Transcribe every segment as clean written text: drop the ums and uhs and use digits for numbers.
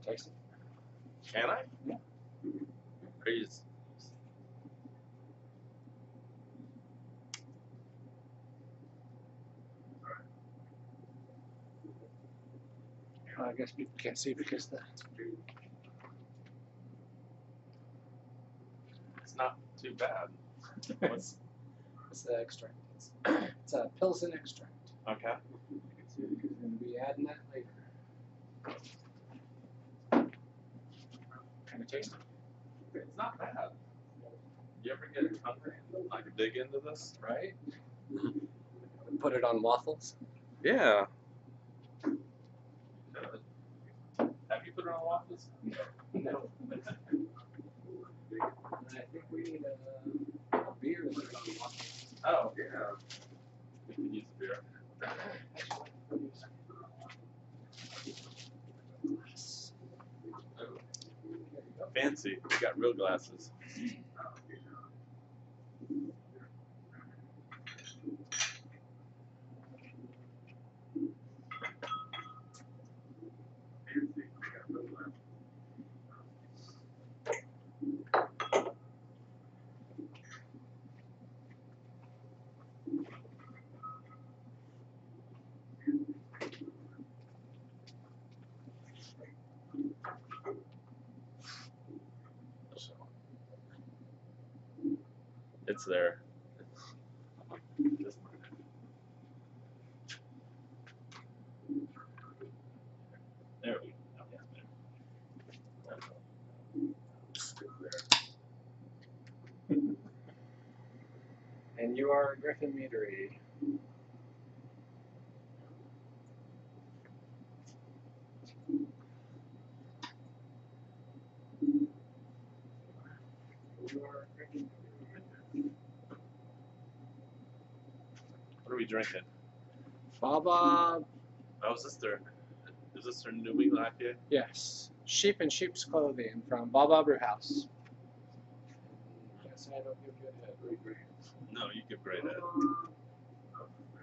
Taste it. Can I? Yeah. Are you just... I guess people can't see because It's not too bad. What's... it's the extract. It's a Pilsen extract. Okay. We're going to be adding that later. Kind of taste it. It's not bad. You ever get hungry and like dig into this? Right? Put it on waffles. Yeah. Have you put it on waffles? No. I think we need a beer to put it on waffles. Oh, yeah. We can use a beer. Fancy. We got real glasses. It's there. There we go. And you are Griffin Meadery. What are we drinking? Baba. Oh, is this their New England IPA? Yes. Sheep in Sheep's Clothing from Baba Brew House. Yes, I don't give you a head. No, you give great head.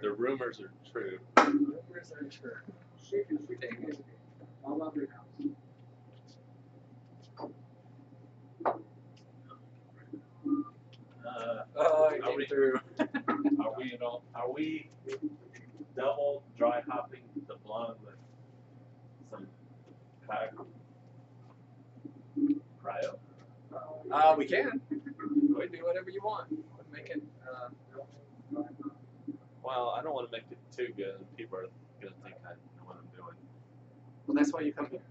The rumors are true. Rumors are true. Sheep in Sheep's Clothing. Baba Brew House. Are we through? Are we double dry hopping the blonde with some cryo? We can. We do whatever you want. Make it. Well, I don't want to make it too good, and people are gonna think I know what I'm doing. Well, that's why you come here.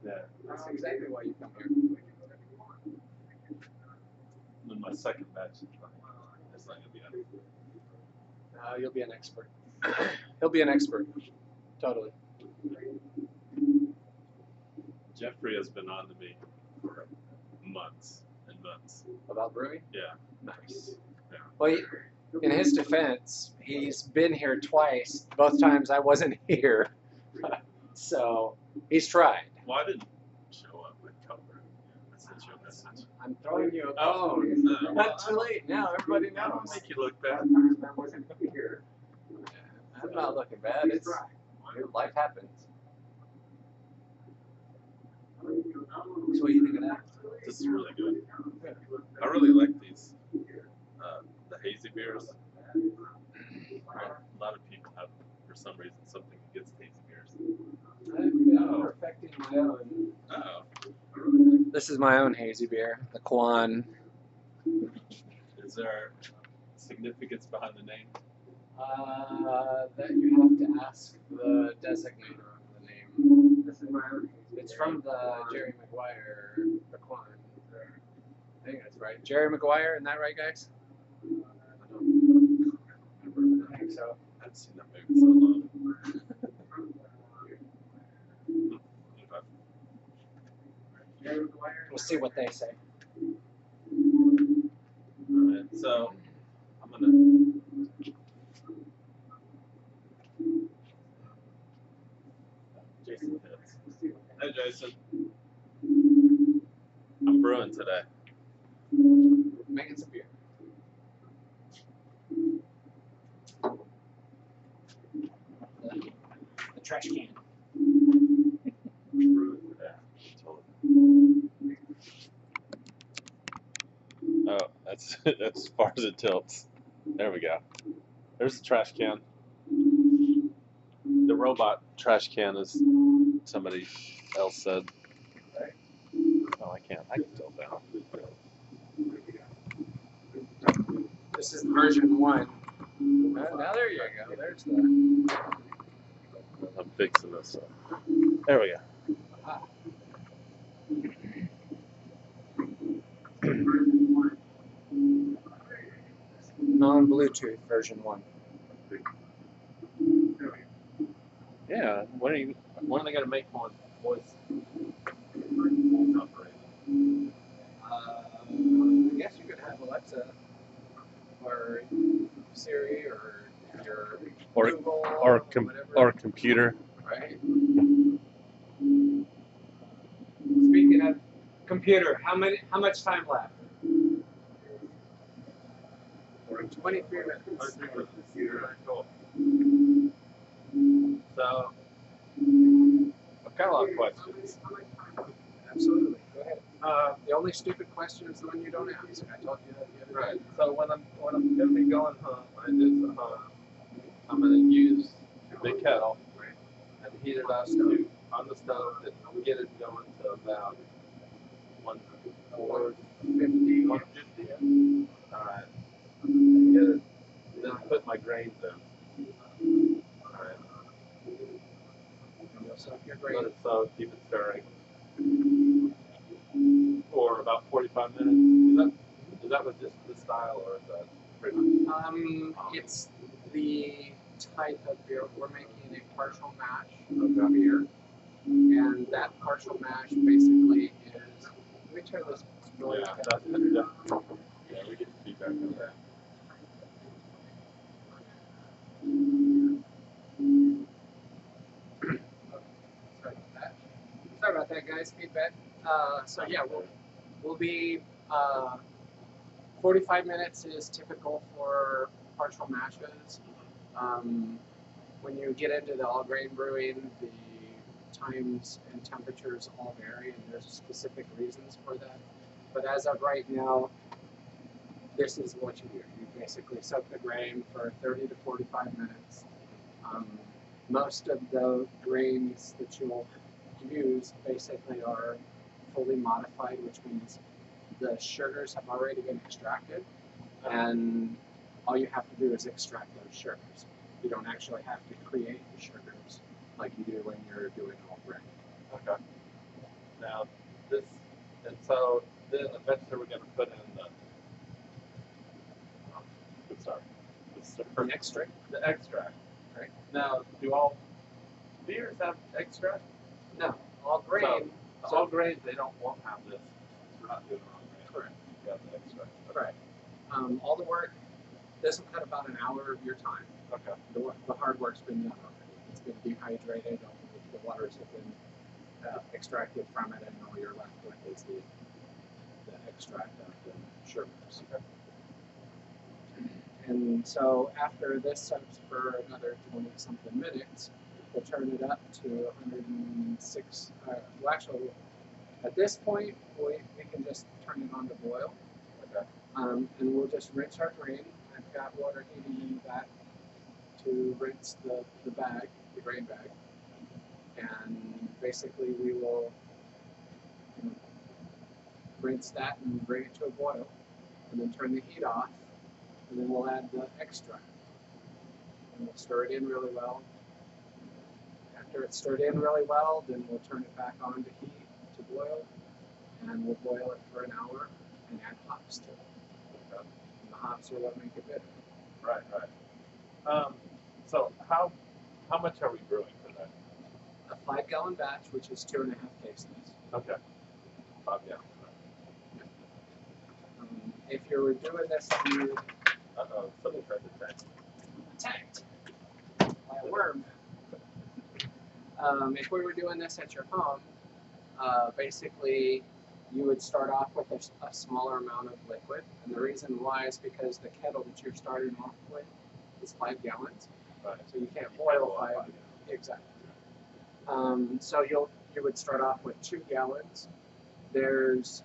Yeah. That's exactly why you come here. Then my second batch is trying. It's not gonna be good. You'll be an expert. He'll be an expert. Totally. Jeffrey has been on to me for months and months. About brewing? Yeah. Nice. Yeah. Well, in his defense, he's been here twice. Both times I wasn't here. So he's tried. Well, I didn't show up with cover. I sent you a message. I'm throwing you a Oh, bone. no. Not too late. Now everybody I don't knows. make you look bad. I wasn't here. I'm not looking bad. It's life happens. So what do you think of that? This is really good. I really like these, the hazy beers. A lot of people have, for some reason, something against hazy beers. I'm perfecting my own. Uh-oh. This is my own hazy beer, the Kwan. Is there significance behind the name? That you have to ask the designator of the name. This is my own. It's from the Jerry Maguire, the Kwan. I think that's right. Jerry Maguire, isn't that right, guys? I think so. I haven't seen that movie in so long. We'll see what they say. Alright, so I'm gonna Jason hits. Hey Jason. I'm brewing today. Making some beer. The trash can. Brewing today. That's That's that's as far as it tilts. There we go. There's the trash can. The robot trash can, as somebody else said. Right. Oh, I can't. I can tilt down. This is version 1. Now there you go. There's the. I'm fixing this. There we go. Ah. Non-Bluetooth version 1. Yeah. When are they gonna make one voice operated? I guess you could have Alexa or Siri or your Google or whatever. computer. Right. Speaking of computer, how much time left? 23 minutes. Cool. So, I've got a lot of questions. Absolutely. Go ahead. The only stupid question is the one you don't ask. I told you that the other Right. day. So when I'm gonna be going home, I do the home. I'm gonna use the kettle and heat it up on the stove and get it going to about 150. 150. All right. Get it. Then put my grains in. All right. So if you're Let great. it soak. Keep it stirring for about 45 minutes. Is that with just this style, or is that pretty much? It's the type of beer. We're making a partial mash Okay. beer, and that partial mash basically is. Let me turn this noise Yeah, down. yeah, we get feedback on that. Sorry about that, guys. Feedback. So yeah, we'll be 45 minutes is typical for partial mashes. When you get into the all grain brewing, the times and temperatures all vary, and there's specific reasons for that. But as of right now, this is what you do. You basically soak the grain for 30 to 45 minutes. Most of the grains that you'll use basically are fully modified, which means the sugars have already been extracted, and all you have to do is extract those sugars. You don't actually have to create the sugars like you do when you're doing all grain. Okay. Now, this, and so then eventually we're going to put in The extract. The extract. Right. Now, do all beers have extract? No, all grain. So all grains, they won't have this. We're not doing all grain. Correct. You have the extract. Right. All the work. This will cut about an hour of your time. Okay. The hard work's been done already. It's been dehydrated. The waters have been extracted from it, and all you're left with is the extract of the sugars. Okay. And so after this soaks for another 20-something minutes, we'll turn it up to 106. Well, actually, at this point, we can just turn it on to boil. Okay. And we'll just rinse our grain. I've got water heating in the back to rinse the bag, the grain bag. And basically we will rinse that and bring it to a boil, and then turn the heat off, and then we'll add the extract. And we'll stir it in really well. After it's stirred in really well, then we'll turn it back on to heat to boil, and we'll boil it for an hour and add hops to it. And the hops are what make it bitter. Right. So how much are we brewing for that? A 5-gallon batch, which is 2.5 cases. Okay. 5 gallons. If you were doing this, you Somebody tried to text. attacked by a worm. If we were doing this at your home, basically you would start off with a smaller amount of liquid, and the reason why is because the kettle that you're starting off with is 5 gallons, Right. so you can't boil 5 exactly. So you would start off with 2 gallons, There's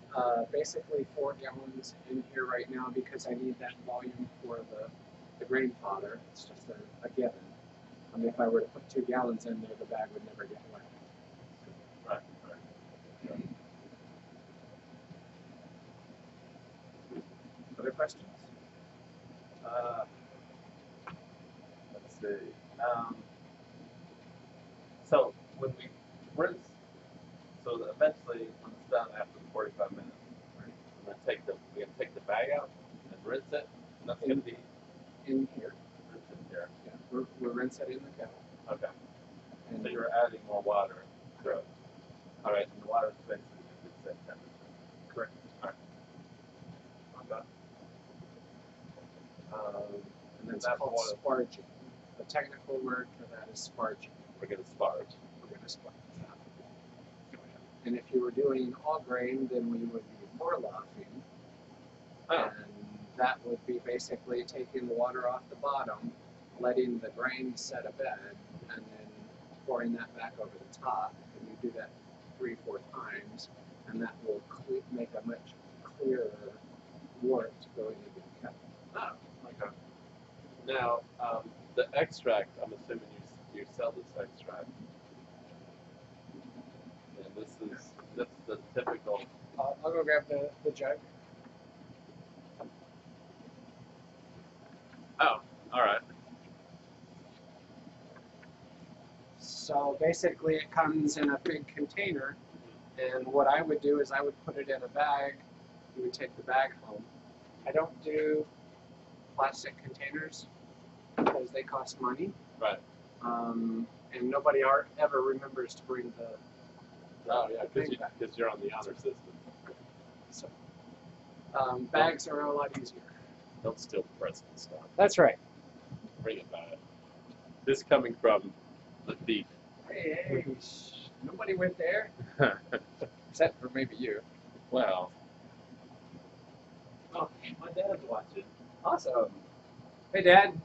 basically 4 gallons in here right now because I need that volume for the grain fodder. It's just a given. If I were to put 2 gallons in there, the bag would never get wet. Right. Other questions? Let's see. So when we rinse, so that eventually when it's done after 45 minutes, we're gonna take the bag out and rinse it. And that's gonna be In here. rinsed in here. Yeah, we'll rinse it in the kettle. Okay. And So you're adding more water to it. All right, and the water is basically the same temperature. correct. All right. Okay. And then It's that called water, sparging. The technical word for that is sparging. we're gonna sparge. We're going to sparge that. And if you were doing all grain, then we would be morlaffing. Oh. And that would be basically taking the water off the bottom, letting the grain set a bed, and then pouring that back over the top. And you do that 3-4 times, and that will make a much clearer wort going into the kettle. Oh, okay. Now, the extract, I'm assuming you sell this extract. And this is the typical. I'll go grab the jug. Oh, all right. So basically it comes in a big container, and what I would do is I would put it in a bag. You would take the bag home. I don't do plastic containers because they cost money. Right. And nobody ever remembers to bring the Oh yeah, thing back. because you're on the honor system. So bags are a lot easier. Don't steal the president's stuff. That's right. Bring it back. This coming from the thief. Hey, nobody went there except for maybe you. Well. Oh, my dad's watching. Awesome. Hey, Dad.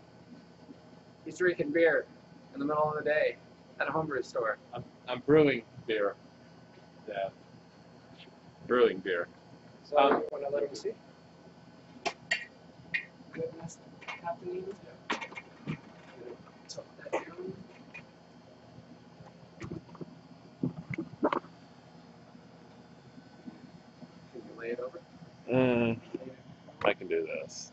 He's drinking beer in the middle of the day at a homebrew store. I'm brewing beer. Yeah. Brewing beer. So you want to let him see? Goodness happening. Tilt that down. Can you lay it over? I can do this.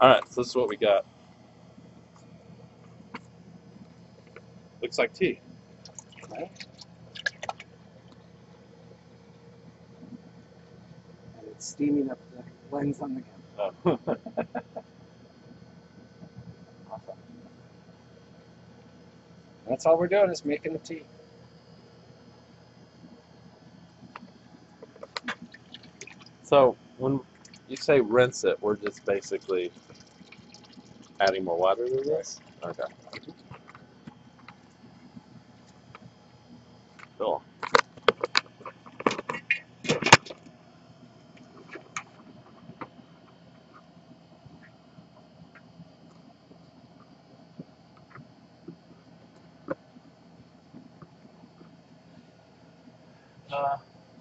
All right, so this is what we got. Looks like tea. Okay. And it's steaming up the lens on the camera. Oh. Awesome. That's all we're doing is making the tea. So when you say rinse it, we're just basically adding more water to this? Okay. Cool.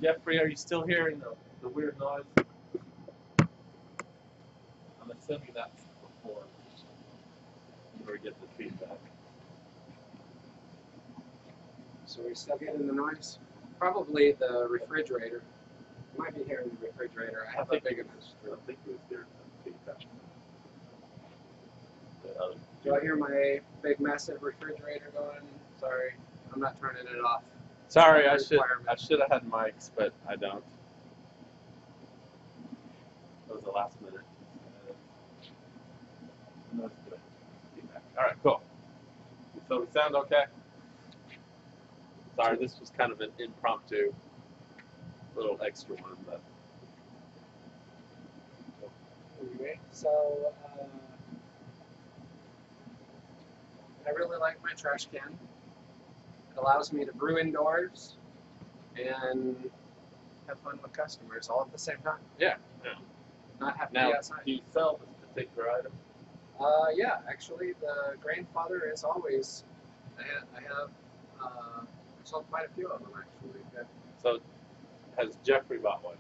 Jeffrey, are you still hearing the weird noise? I'm assuming that's before we get the feedback. So we're still getting the noise? Probably the refrigerator. You might be hearing the refrigerator. I have a big enough. I don't think it was hearing the feedback. Do I hear my big massive refrigerator going? Sorry, I'm not turning it off. Sorry, I should have had mics, but I don't. That was the last minute. All right, cool. So we sound okay? Sorry, this was kind of an impromptu little extra one, but Anyway, so I really like my trash can. It allows me to brew indoors and have fun with customers all at the same time. yeah. Not have to Now, be outside. do you sell this particular item? Yeah, actually, the grain fodder is always I have sold quite a few of them actually. So has Jeffrey bought one?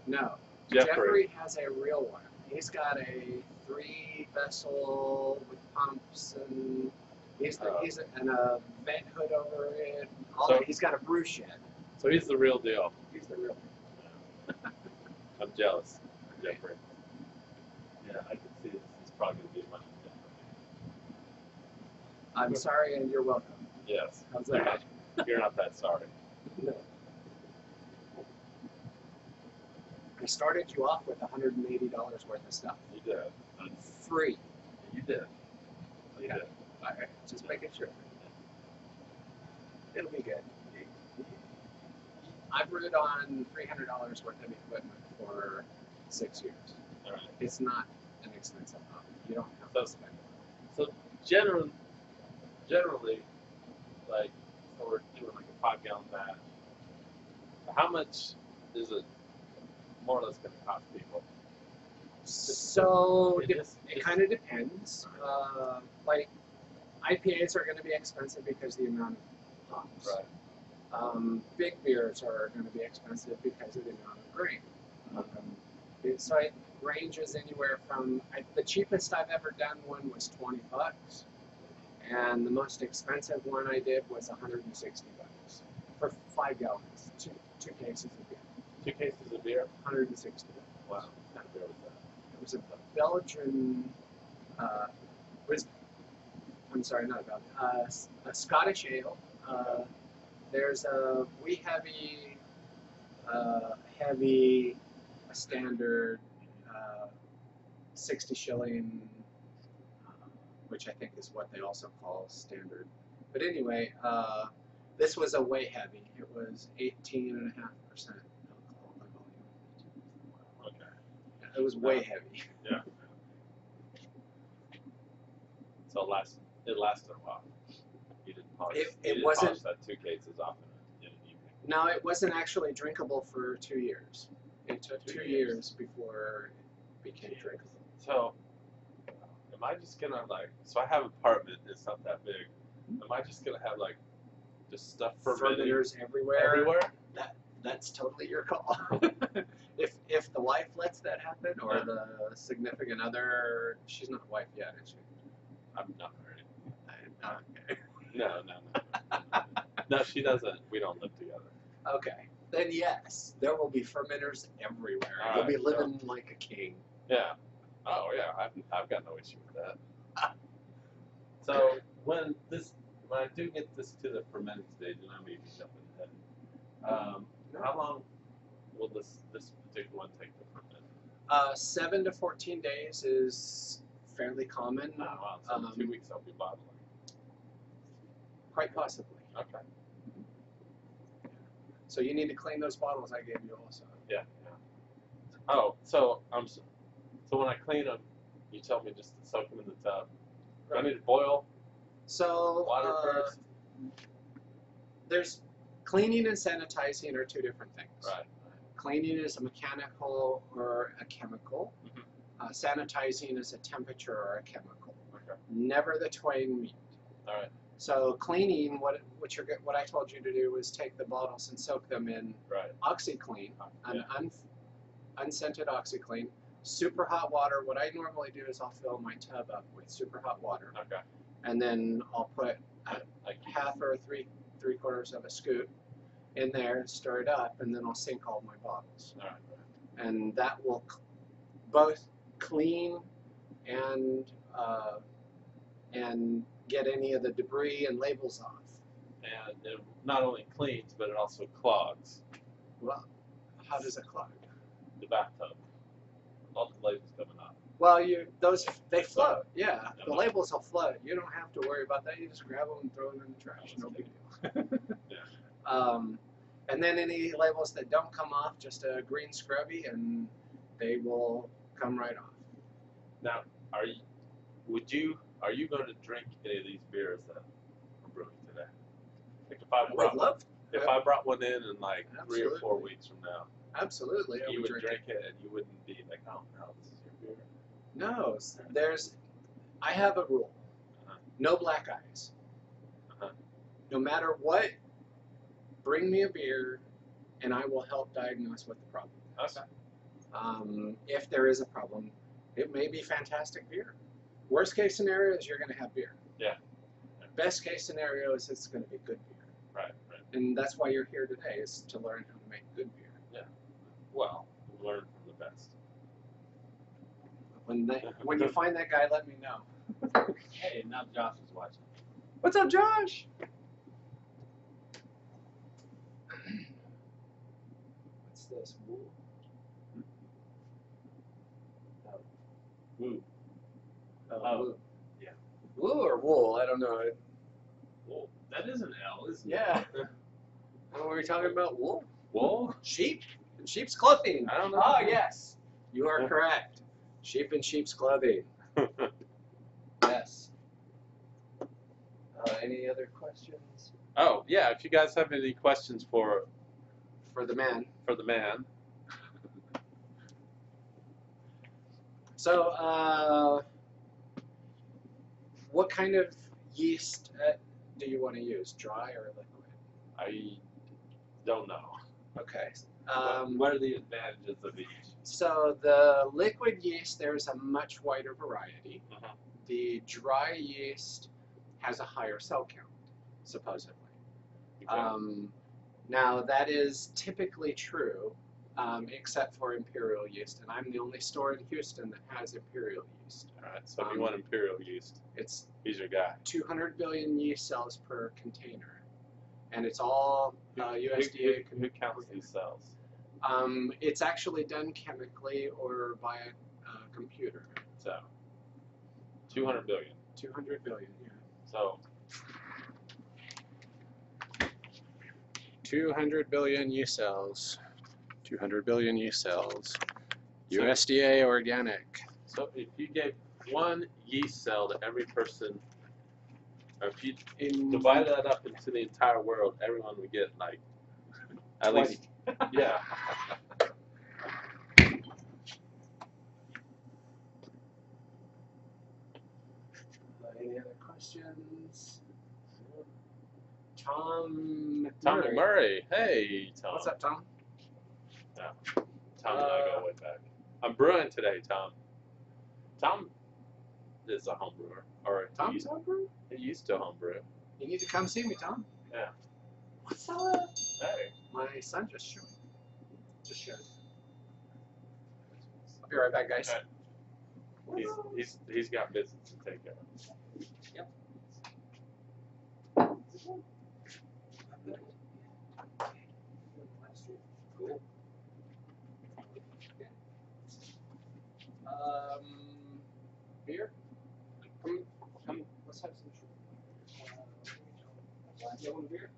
No, Jeffrey. Jeffrey has a real one. He's got a 3-vessel with pumps and and a vent hood over it. He's got a brew shed. So he's the real deal. He's the real deal. I'm jealous, Jeffrey. Yeah, I can see this is probably going to be much different. I'm sorry and you're welcome. Yes. How's that? You're not that sorry. No. I started you off with $180 worth of stuff. You did. Free. You did. You did. All right. Just making sure. It'll be good. I brewed on $300 worth of equipment for 6 years. All right. It's not an expensive hobby. You don't have to spend it. So generally, like, so we're doing like a 5-gallon batch. How much is it more or less going to cost people? So it kind of depends. Like IPAs are going to be expensive because of the amount of hops. Right. Big beers are going to be expensive because of the amount of grain. So it ranges anywhere from the cheapest I've ever done one was $20, and the most expensive one I did was $160 for 5 gallons, two cases of beer. 2 cases of beer? 160. Wow. What kind of beer was that? It was a Belgian. I'm sorry, not a Belgian. A Scottish ale. There's a wee heavy, a standard 60 shilling, which I think is what they also call standard. But anyway, this was a way heavy. It was 18.5% alcohol by volume. Okay. It was way heavy. Yeah. So it lasted a while. You didn't polish. It wasn't polish that 2 cases off in an evening. No, it wasn't actually drinkable for 2 years. It took 2 years before it became drinkable. So, am I just gonna so I have an apartment, it's not that big. Am I just gonna have just stuff fermenters everywhere? That's totally your call. if the wife lets that happen, or the significant other, she's not a wife yet, is she? I'm not married. Okay. No. No, she doesn't. We don't live together. Okay. Then yes, there will be fermenters everywhere. All You'll be right, living like a king. Yeah. Oh yeah, I've got no issue with that. So when I do get this to the fermenting stage, and I may be jumping ahead, how long will this particular one take to ferment? 7 to 14 days is fairly common. Oh, wow. So in 2 weeks I'll be bottling. Quite possibly. Okay. So you need to clean those bottles I gave you also. Yeah. Oh, so when I clean them, you tell me just to soak them in the tub. Do I need to boil? So Water first. There's cleaning and sanitizing are 2 different things. Right. Cleaning is a mechanical or a chemical. Mm-hmm. Sanitizing is a temperature or a chemical. Okay. Never the twain meet. All right. So cleaning, what I told you to do was take the bottles and soak them in OxyClean, unscented OxyClean, super hot water. What I normally do is I'll fill my tub up with super hot water. Okay. And then I'll put half or three quarters of a scoop in there, stir it up, and then I'll sink all my bottles. All right. And that will both clean and get any of the debris and labels off. And it not only cleans, but it also clogs. Well, how does it clog? The bathtub. All the labels coming off. Well, they float. Yeah, the labels will float. You don't have to worry about that. You just grab them and throw them in the trash. No big deal. Yeah. And then any labels that don't come off, just a green scrubby, and they will come right off. Now, are you going to drink any of these beers that I'm brewing today? Like if I brought one in 3 or 4 weeks from now, absolutely, you would drink it and you wouldn't be like, oh no, this is your beer. No, I have a rule. No black eyes. No matter what, bring me a beer, and I will help diagnose what the problem is. Okay. If there is a problem, it may be fantastic beer. Worst case scenario is you're going to have beer. Yeah. Best case scenario is it's going to be good beer. Right. Right. And that's why you're here today, is to learn how to make good beer. Yeah. Well, learn from the best. When you find that guy, let me know. Hey, now Josh is watching. What's up, Josh? What's this? Wool? Woo. Oh, woo. Yeah. Woo or wool? I don't know. Wool. That is an L, isn't Yeah. it? What were we talking about? Wool? Wool? Sheep? And sheep's clothing. I don't know. Oh, yes. You are correct. Sheep and sheep's clothing. Yes. Any other questions? Oh, yeah. If you guys have any questions for For the man. the man. So, what kind of yeast do you want to use? Dry or liquid? I don't know. Okay. What are the advantages of each? So the liquid yeast, there's a much wider variety. Uh-huh. The dry yeast has a higher cell count, supposedly. Okay. Now that is typically true, except for imperial yeast, and I'm the only store in Houston that has imperial yeast. All right. So if you want imperial yeast, It's he's your guy. 200 billion yeast cells per container, and it's all USDA. Who counts these cells? It's actually done chemically or by a computer. So 200 billion. 200 billion, yeah. So 200 billion yeast cells. 200 billion yeast cells. USDA organic. So if you gave one yeast cell to every person, or if you divide that up into the entire world, everyone would get like at 20. least, yeah. Any other questions? Tom Tom McMurray. Murray. Hey, Tom. What's up, Tom? Yeah. Tom and I go way back. I'm brewing today, Tom. Tom is a home brewer. Or Tom's homebrew? he used to homebrew. You need to come see me, Tom. Yeah. What's up? Hey. My son just showed. Just showed. I'll be right back, guys. Okay. He's got business to take care of. Yep. Cool. Beer? Come, let's have some. You want a beer?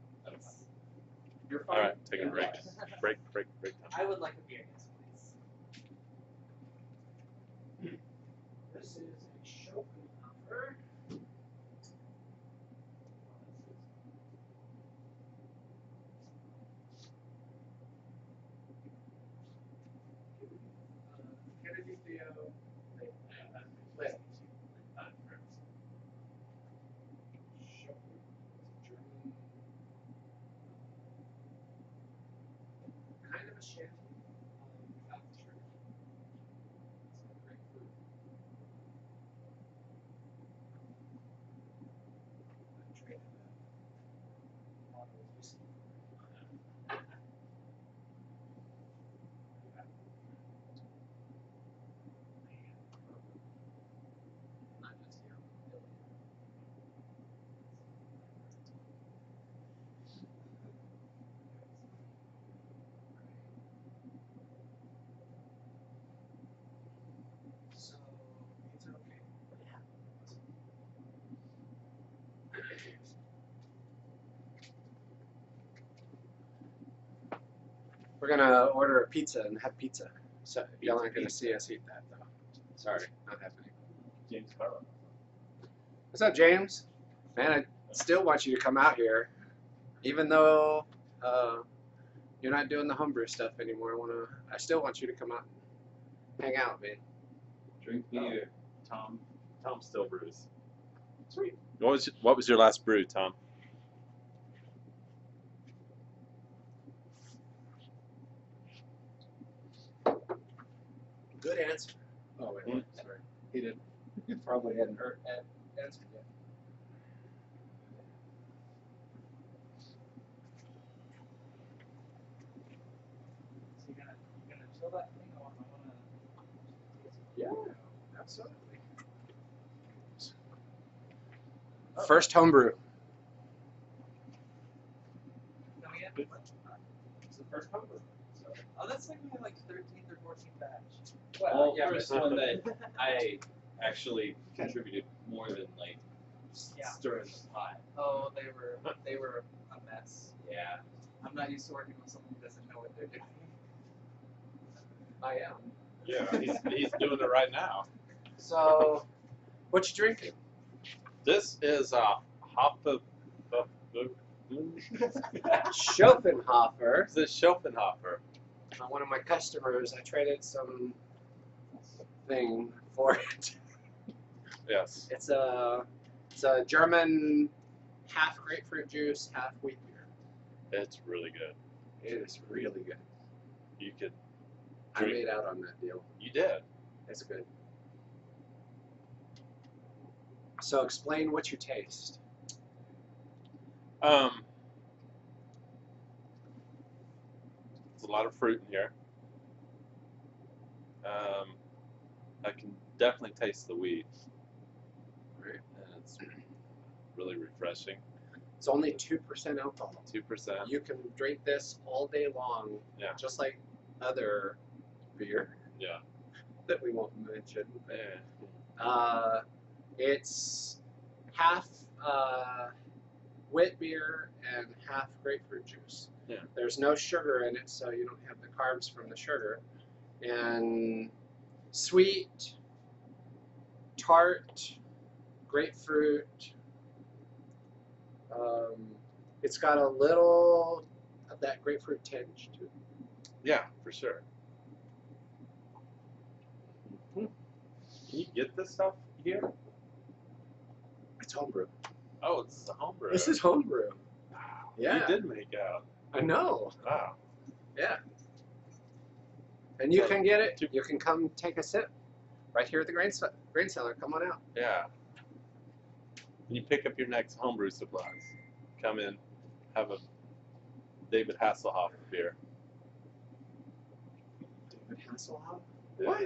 You're fine. All right, take a break. Break time. I would like a beer, yes, please. This is a Schopenhauer. Kennedy Theo. Kind of a shanty without the sugar. It's got great fruit. I traded a bottle of whiskey for it. Not just here, Billy. So, it's okay. Yeah. We're gonna order a pizza and have pizza. So y'all aren't gonna see us eat that though. Sorry, not happening. James Carlo. What's up, James? Man, I still want you to come out here, even though you're not doing the homebrew stuff anymore. I still want you to come out and hang out, man. Drink beer. Tom still brews. Sweet. What was your last brew, Tom? Good answer. Oh, wait, wait, sorry. He didn't. He probably hadn't answered yet. So you're gonna chill that thing? I wanna. Yeah, absolutely. First homebrew. Come again? It's the first homebrew. So. Oh, that's like my 13th or 14th batch. Well, first one that I actually contributed more than like stirring the pot. Oh, they were a mess. Yeah. I'm not used to working with someone who doesn't know what they're doing. I am. Yeah, he's doing it right now. So, what you drinking? This is a Schopenhauer. It's a Schopenhauer. One of my customers, I traded some thing for it. Yes. It's a German half grapefruit juice, half wheat beer. It's really good. It is really good. You could I drink. made out on that deal. You did. It's good. So explain what you taste. There's a lot of fruit in here. I can definitely taste the wheat. Right. And it's really refreshing. It's only 2% alcohol. 2%. You can drink this all day long, Yeah. just like other beer Yeah. that we won't mention. Yeah. It's half wit beer and half grapefruit juice. Yeah. There's no sugar in it, so you don't have the carbs from the sugar. And sweet, tart, grapefruit. It's got a little of that grapefruit tinge to it. Yeah, for sure. Can you get this stuff here? It's homebrew. Oh, this is a homebrew. This is homebrew. Wow. Yeah. You did make out. I know. Wow. Yeah. And you So, can get it. You can come take a sip right here at the grain cellar. Come on out. Yeah. When you pick up your next homebrew supplies, come in, have a David Hasselhoff beer. David Hasselhoff? Yeah. What?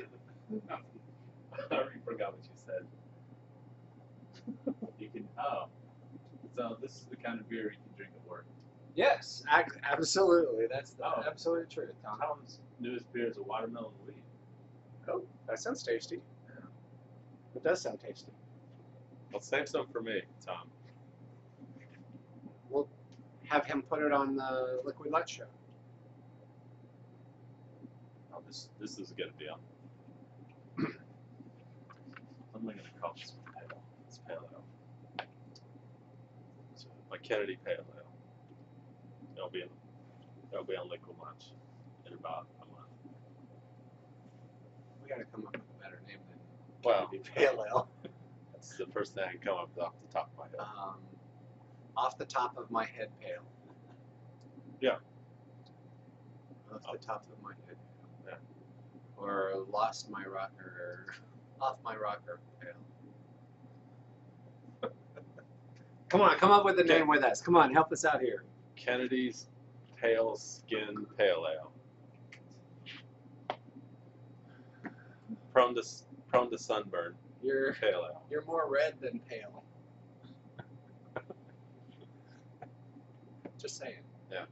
I already forgot what you said. You can, so this is the kind of beer you can drink at work. Yes, absolutely. That's the Oh. absolute truth, Tom. Tom's newest beer is a watermelon wheat. Oh, that sounds tasty. It does sound tasty. Well, save some for me, Tom. We'll have him put it on the Liquid Lunch show. Oh, this is a good deal. What am I going to call this pale? It's pale ale. So my Kennedy pale ale. It'll be on Liquid Lunch in about a month. We got to come up with a better name than Well, Kennedy Pale Ale. that's the first thing I can come up with off the top of my head. Off the top of my head, pale. Yeah. Off the top of my head. Yeah. Or lost my rocker. Off my rocker, pale. Come on, come up with a Okay. name with us. Come on, help us out here. Kennedy's Pale Skin Pale Ale. Prone to sunburn. You're Pale ale. you're more red than pale. Just saying. Yeah.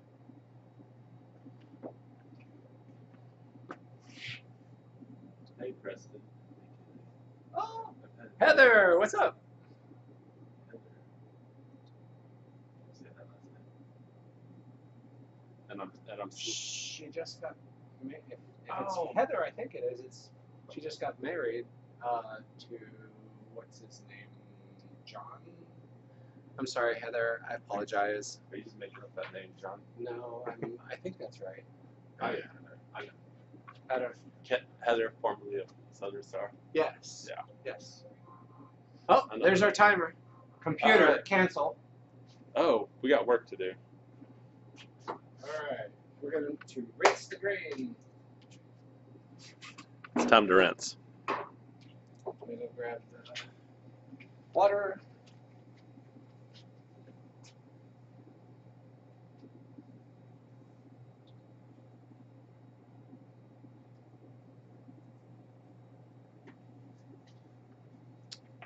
Hey, Preston. Oh, Heather, what's up? Say that last name. And I'm She just got married. If Oh. it's Heather, I think it is. She just got married to what's his name, John. I'm sorry, Heather. I apologize. Are you just making up that name, John? No, I think that's right. Oh yeah, I know. Out of Heather, formerly of Southern Star. yes. Yeah. Yes. Oh, I know. there's our timer. Computer, Alright. cancel. Oh, we got work to do. All right, we're going to rinse the grain. It's time to rinse. Let me go grab the water.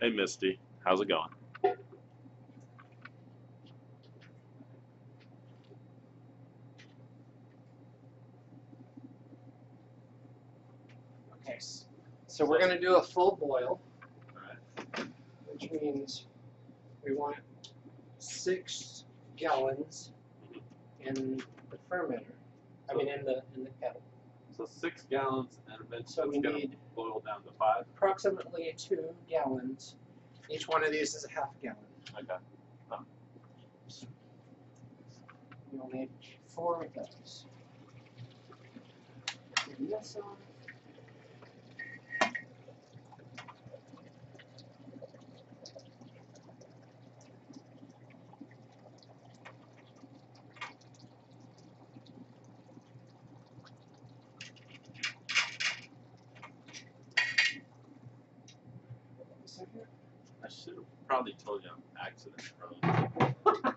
Hey, Misty. How's it going? Okay, so we're going to do a full boil, Alright. which means we want 6 gallons in the fermenter. I mean, in the kettle. So 6 gallons, and eventually So we it's going to need boil down to 5. approximately 2 gallons. Each one of these is a half gallon. Okay. You'll need 4 of those. Turn this on. I should have probably told you I'm accident prone.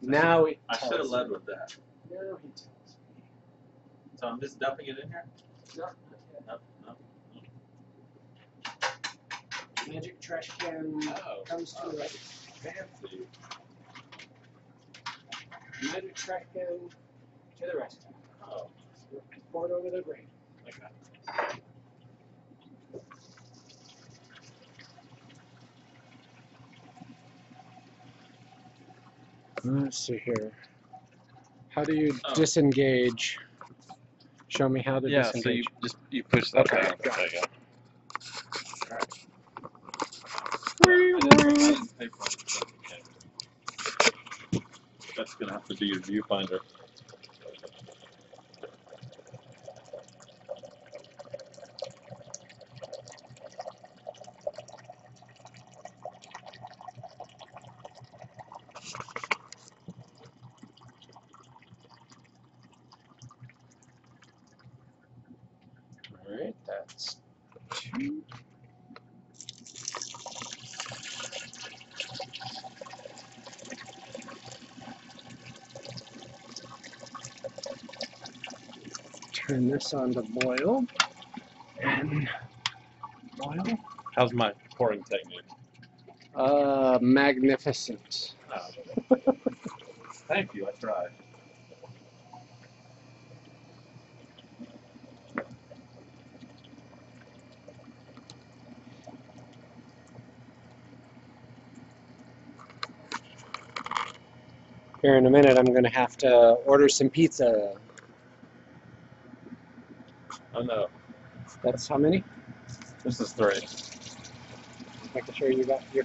Now he I should have tells led me. with that. Now he tells me. So I'm just dumping it in here? No, not yet. Nope. Magic trash can Oh, comes to oh. us. Fancy. Magic trash can to the rescue. Oh, Pour it over the grain. okay. Let's see here. How do you Oh. disengage? Show me how to Yeah, so disengage. you push that Okay, down. got There it. you go. Alright. I didn't pay for it. That's gonna have to be your viewfinder. Alright, that's 2. Turn this on to boil. And boil. How's my pouring technique? Magnificent. Oh. Thank you, I tried. Here in a minute, I'm going to have to order some pizza. Oh no, That's how many? this is 3. Making sure you're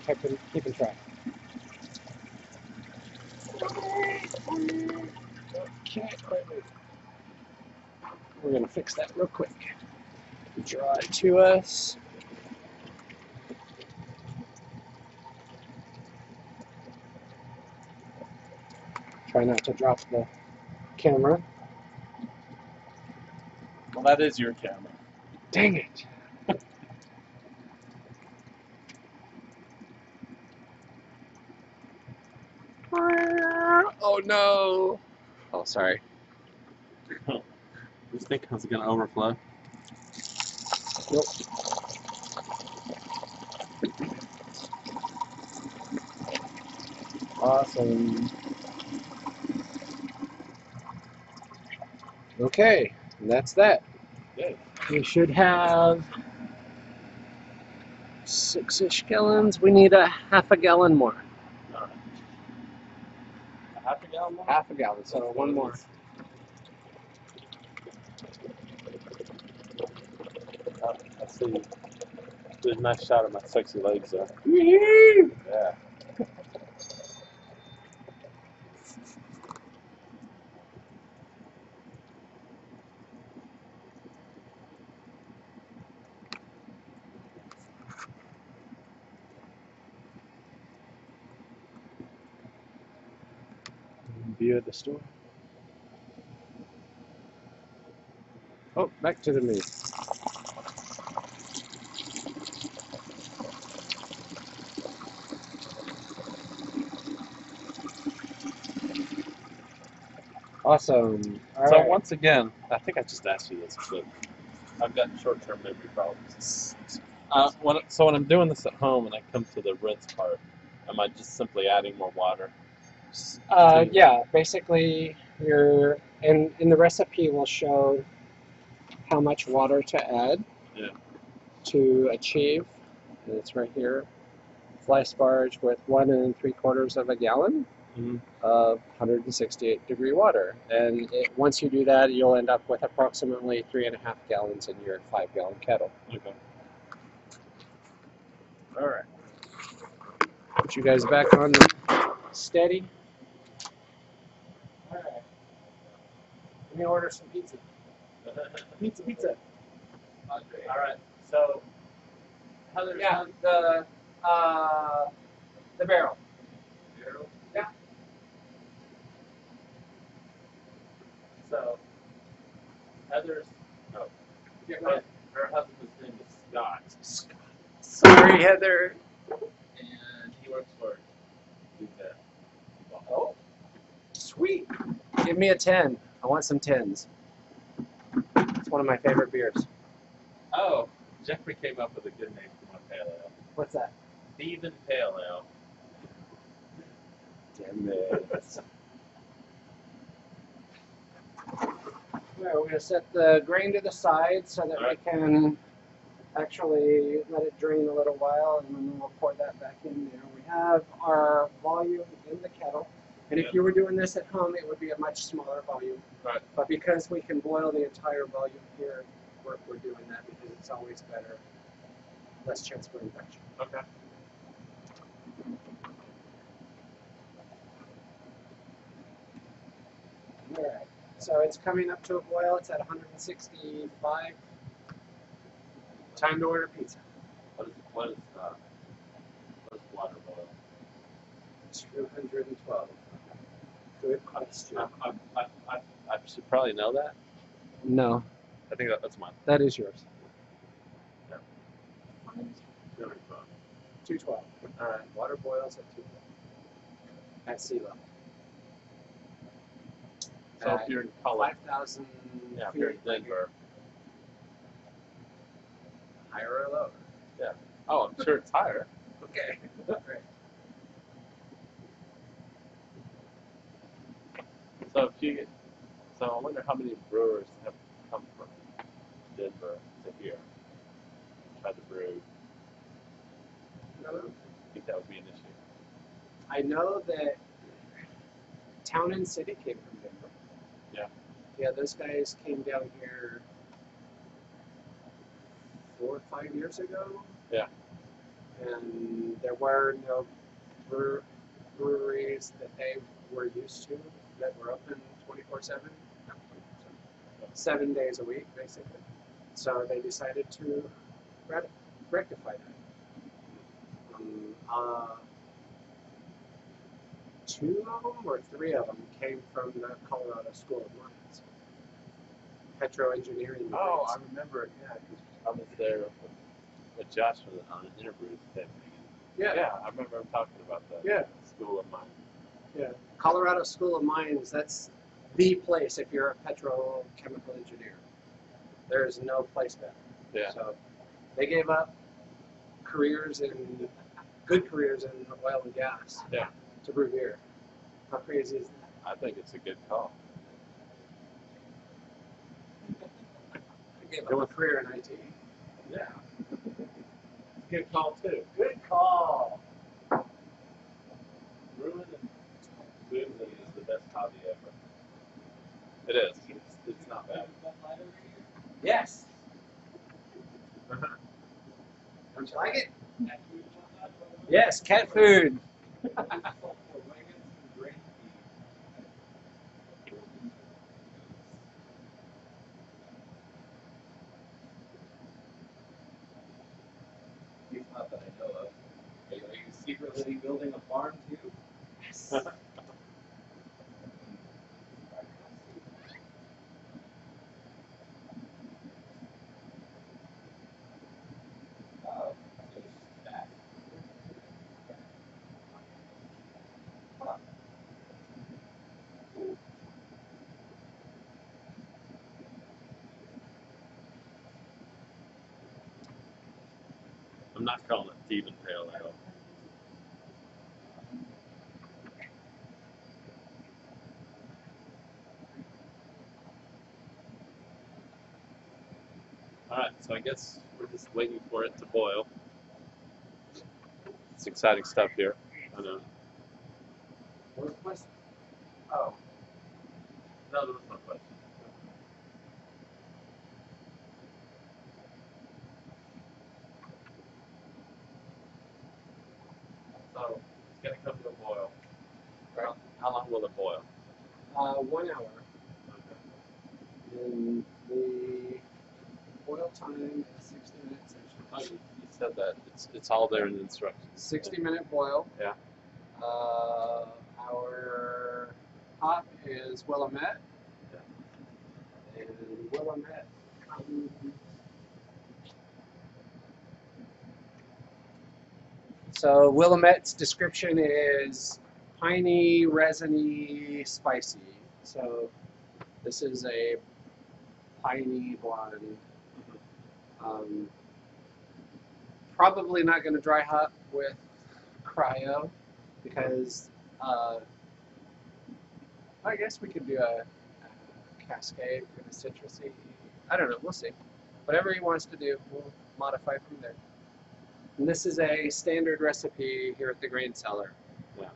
keeping track. Okay, we're going to fix that real quick. Draw it to us. Try not to drop the camera. Well, that is your camera. Dang it. Oh no. Oh, sorry. This thing is gonna overflow. Nope. Awesome. Okay, and that's that. Good. We should have 6-ish gallons. We need a half a gallon more. All right. A half a gallon more? Half a gallon, so That's one what it more. is. I see. Did a nice shot of my sexy legs there. Yeah. View of the store. Oh, back to the menu. Awesome. All So right. once again, I think I just asked you this, but I've got short-term memory problems. When I'm doing this at home and I come to the rinse part, am I just simply adding more water? Yeah, basically, you're in the recipe will show how much water to add Yeah. to achieve. And it's right here. Fly sparge with 1 3/4 of a gallon Mm-hmm. of 168 degree water. And once you do that, you'll end up with approximately 3.5 gallons in your 5-gallon kettle. Okay. All right. Put you guys back on steady. All right. Let me order some pizza. Pizza. All right. So, Heather, Yeah, the barrel. Yeah. So, Heather's, no, Yeah, go ahead. her husband's name is Scott, Sorry, Heather. and he works for Bruschetta. Oh, sweet. Give me a 10. I want some 10s. It's one of my favorite beers. Oh, Jeffrey came up with a good name for my pale ale. What's that? Thieving Pale Ale. Damn it. We're going to set the grain to the side so that we can actually let it drain a little while, and then we'll pour that back in there. We have our volume in the kettle, and if you were doing this at home, it would be a much smaller volume. Right. But because we can boil the entire volume here, we're doing that because it's always better, less chance for infection. Okay. All right. So it's coming up to a boil. It's at 165. Time to order pizza. What is water boil? 212. Good question. I should probably know that. No, I think that's mine. that is yours. Yeah. 212. All right. Water boils at 212. At sea level. So if you're in Colorado, 5,000 yeah, if you're in Denver, higher or lower? yeah. Oh, I'm sure it's higher. Okay. Great. So I wonder how many brewers have come from Denver to here, tried to brew. I think that would be an issue. I know that Town and City came from Denver. Yeah. Yeah, those guys came down here 4 or 5 years ago. Yeah. And there were no breweries that they were used to that were open 24/7. 7 days a week, basically. So they decided to rectify that. 2 of them or 3 of them came from the Colorado School of Mines. Petroengineering. Oh, I remember. Yeah, because I was there with Josh on an interview thing. Yeah, I remember him talking about that. Yeah. School of Mines. Yeah, Colorado School of Mines, that's the place if you're a petrochemical engineer. There is no place better. Yeah. So they gave up good careers in oil and gas to brew beer. How crazy is that? I think it's a good call. They gave up a career in IT. Yeah. Good call, too. Good call. Brewing and boozing is the best hobby ever. It is. It's not bad. Yes. Don't you like it? Yes, cat food. Not that I know of. Are you secretly building a farm too? Yes. Oh, so it's that. Huh. I'm not calling it Teevan Pale Ale. Alright, so I guess we're just waiting for it to boil. It's exciting stuff here. I know. Oh. No, there was no question. So, it's going to come to a boil. How long will it boil? 1 hour. And the boil time is 60 minutes. Oh, you said that. It's all there in the instructions. 60-minute boil. Yeah. Our hop is Willamette. Yeah. And Willamette comes. So Willamette's description is piney, resiny, spicy. So this is a piney blonde. Probably not going to dry hop with cryo because I guess we could do a cascade for the citrusy. I don't know. We'll see. Whatever he wants to do, we'll modify from there. And this is a standard recipe here at the Grain Cellar. Yeah.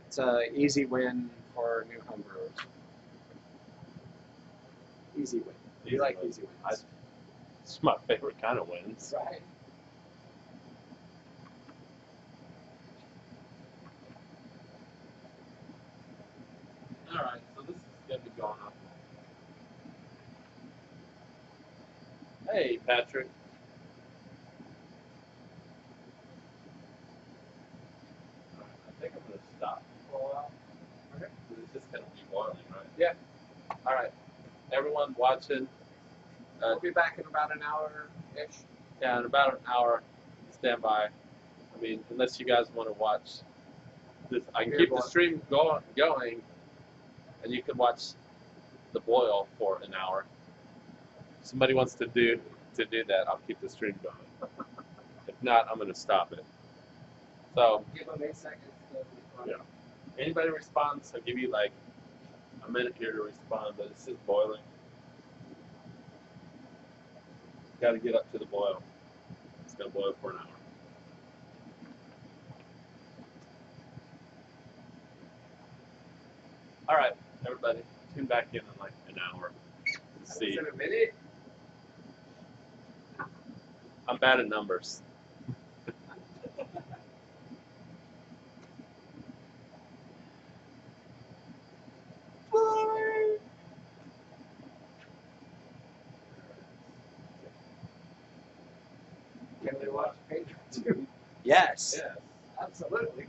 It's an easy win for new homebrewers. Easy win. You like easy wins. It's my favorite kind of wins. Right. Alright, so this is going to be going up. Hey, Patrick. I think I'm going to stop for a while. Okay. It's just going to be boiling, right? Yeah. Alright. Everyone watching, We'll be back in about an hour-ish. yeah, in about an hour, stand by. I mean, unless you guys want to watch this, I can keep the stream going, and you can watch the boil for an hour. If somebody wants to do that, I'll keep the stream going. If not, I'm going to stop it. So, Give them 8 seconds. yeah. Anybody responds, I'll give you like a minute here to respond, but it's just boiling. Got to get up to the boil. It's going to boil for an hour. All right, everybody, tune back in like an hour to see. In a minute. I'm bad at numbers. Can we watch Patriots? Yes. Yes. Absolutely.